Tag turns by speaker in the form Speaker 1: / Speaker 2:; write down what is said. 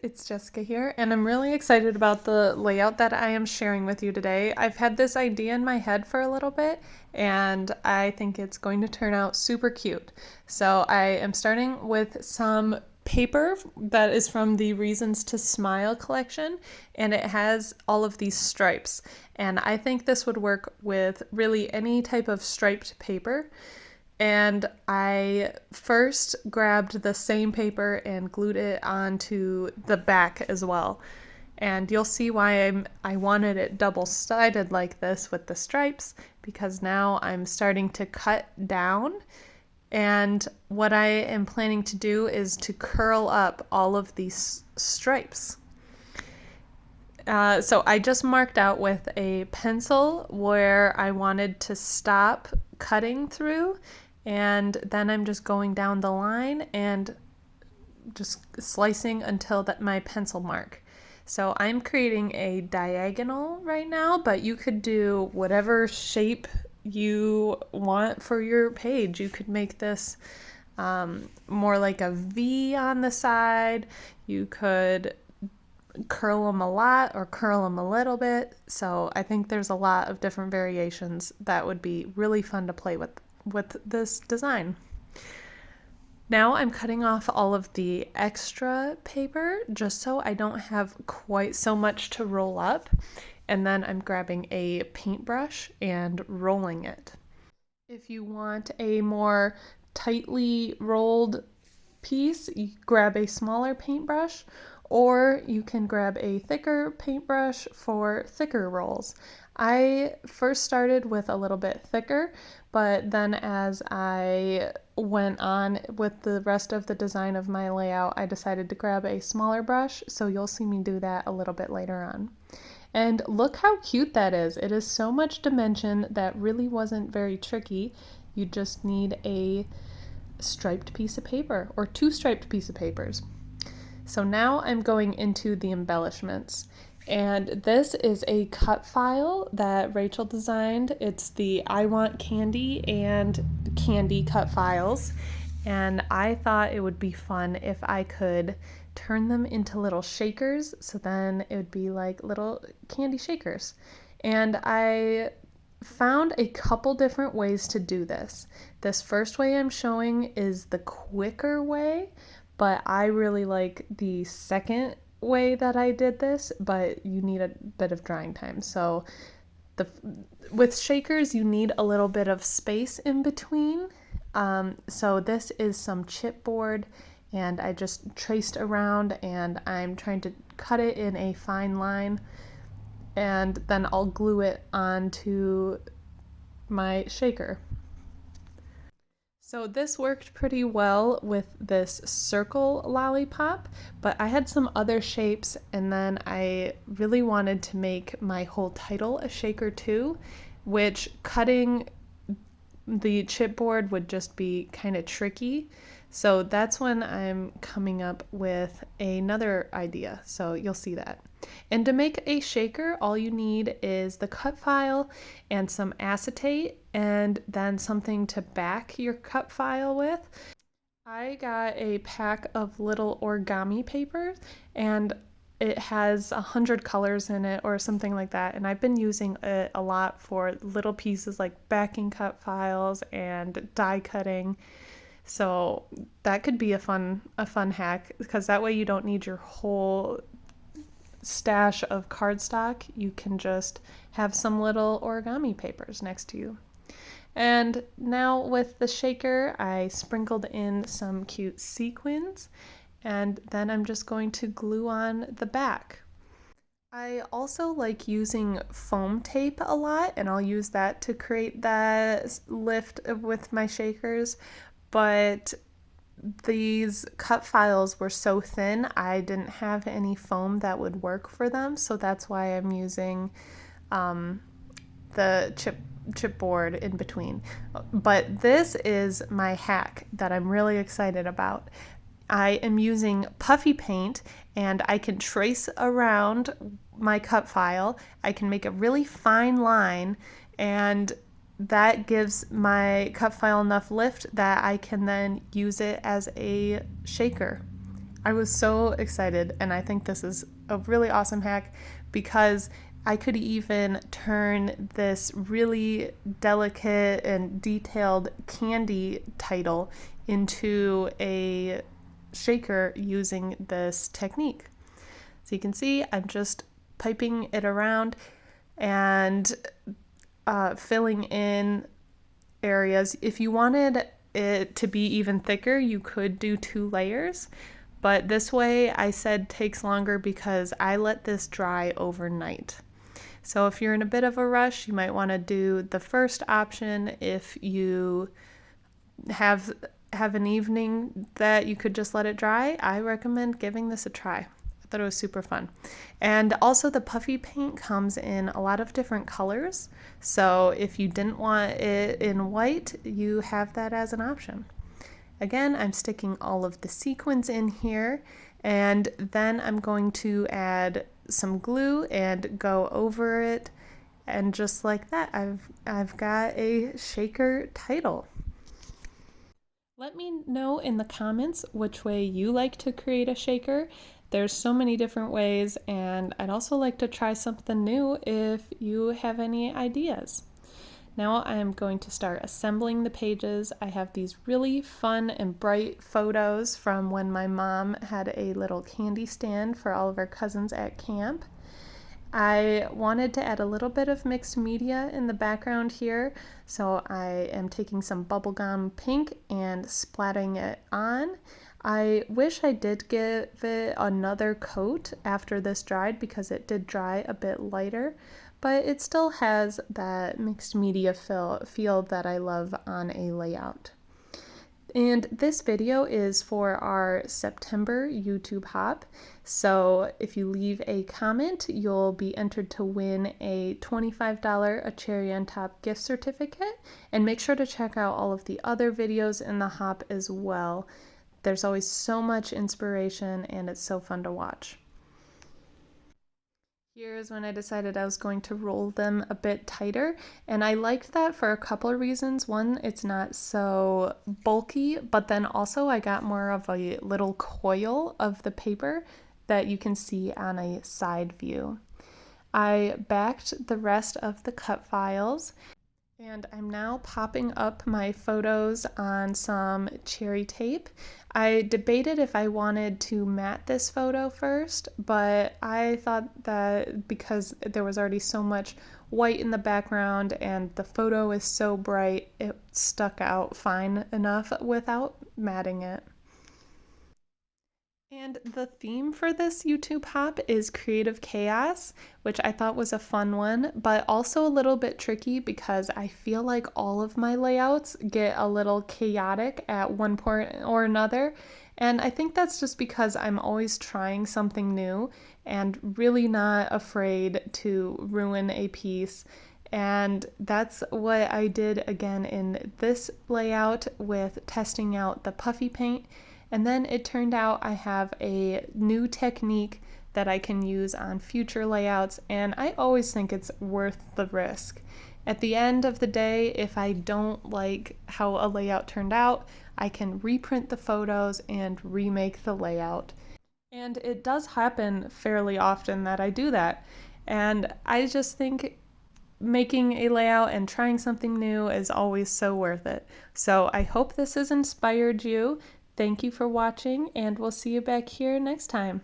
Speaker 1: it's Jessica here, and I'm really excited about the layout that I am sharing with you today. I've had this idea in my head for a little bit, and I think it's going to turn out super cute. So I am starting with some paper that is from the Reasons to Smile collection, and it has all of these stripes. And I think this would work with really any type of striped paper. And I first grabbed the same paper and glued it onto the back as well. And you'll see why I wanted it double-sided like this with the stripes, because now I'm starting to cut down. And what I am planning to do is to curl up all of these stripes. So I just marked out with a pencil where I wanted to stop cutting through, and then I'm just going down the line and just slicing until my pencil mark. So I'm creating a diagonal right now, but you could do whatever shape you want for your page. You could make this more like a V on the side. You could curl them a lot or curl them a little bit. So I think there's a lot of different variations that would be really fun to play with this design. Now I'm cutting off all of the extra paper just so I don't have quite so much to roll up. And then I'm grabbing a paintbrush and rolling it. If you want a more tightly rolled piece, you grab a smaller paintbrush, or you can grab a thicker paintbrush for thicker rolls. I first started with a little bit thicker, but then as I went on with the rest of the design of my layout, I decided to grab a smaller brush, so you'll see me do that a little bit later on. And look how cute that is. It is so much dimension that really wasn't very tricky. You just need a striped piece of paper or two striped piece of papers. So now I'm going into the embellishments. And this is a cut file that Rachel designed. It's the I Want Candy and Candy cut files. And I thought it would be fun if I could turn them into little shakers, so then it would be like little candy shakers. And I found a couple different ways to do this. This first way I'm showing is the quicker way, but I really like the second way that I did this, but you need a bit of drying time. So with shakers, you need a little bit of space in between. So this is some chipboard, and I just traced around, and I'm trying to cut it in a fine line, and then I'll glue it onto my shaker. So this worked pretty well with this circle lollipop, but I had some other shapes, and then I really wanted to make my whole title a shaker too, which cutting the chipboard would just be kind of tricky. So that's when I'm coming up with another idea. So you'll see that. And to make a shaker, all you need is the cut file and some acetate, and then something to back your cut file with. I got a pack of little origami papers, and it has 100 colors in it or something like that, and I've been using it a lot for little pieces like backing cut files and die cutting. So that could be a fun hack, because that way you don't need your whole stash of cardstock. You can just have some little origami papers next to you. And now with the shaker, I sprinkled in some cute sequins, and then I'm just going to glue on the back. I also like using foam tape a lot, and I'll use that to create that lift with my shakers, but these cut files were so thin I didn't have any foam that would work for them, so that's why I'm using the chipboard in between. But this is my hack that I'm really excited about. I am using puffy paint, and I can trace around my cut file. I can make a really fine line, and that gives my cut file enough lift that I can then use it as a shaker. I was so excited, and I think this is a really awesome hack because I could even turn this really delicate and detailed candy title into a shaker using this technique. So you can see I'm just piping it around and filling in areas. If you wanted it to be even thicker, you could do 2 layers, but this way I said takes longer because I let this dry overnight. So if you're in a bit of a rush, you might want to do the first option. If you have an evening that you could just let it dry, I recommend giving this a try. I thought it was super fun. And also the puffy paint comes in a lot of different colors. So if you didn't want it in white, you have that as an option. Again, I'm sticking all of the sequins in here, and then I'm going to add some glue and go over it, and just like that, I've got a shaker title. Let me know in the comments which way you like to create a shaker. There's so many different ways, and I'd also like to try something new if you have any ideas. Now I'm going to start assembling the pages. I have these really fun and bright photos from when my mom had a little candy stand for all of our cousins at camp. I wanted to add a little bit of mixed media in the background here, so I am taking some bubblegum pink and splatting it on. I wish I did give it another coat after this dried because it did dry a bit lighter, but it still has that mixed media feel that I love on a layout. And this video is for our September YouTube Hop. So if you leave a comment, you'll be entered to win a $25 A Cherry on Top gift certificate. And make sure to check out all of the other videos in the Hop as well. There's always so much inspiration and it's so fun to watch. Here's when I decided I was going to roll them a bit tighter, and I liked that for a couple of reasons. One, it's not so bulky, but then also I got more of a little coil of the paper that you can see on a side view. I backed the rest of the cut files, and I'm now popping up my photos on some cherry tape. I debated if I wanted to matte this photo first, but I thought that because there was already so much white in the background and the photo is so bright, it stuck out fine enough without matting it. And the theme for this YouTube Hop is Creative Chaos, which I thought was a fun one, but also a little bit tricky because I feel like all of my layouts get a little chaotic at one point or another. And I think that's just because I'm always trying something new and really not afraid to ruin a piece. And that's what I did again in this layout with testing out the puffy paint. And then it turned out I have a new technique that I can use on future layouts, and I always think it's worth the risk. At the end of the day, if I don't like how a layout turned out, I can reprint the photos and remake the layout. And it does happen fairly often that I do that. And I just think making a layout and trying something new is always so worth it. So I hope this has inspired you. Thank you for watching, and we'll see you back here next time.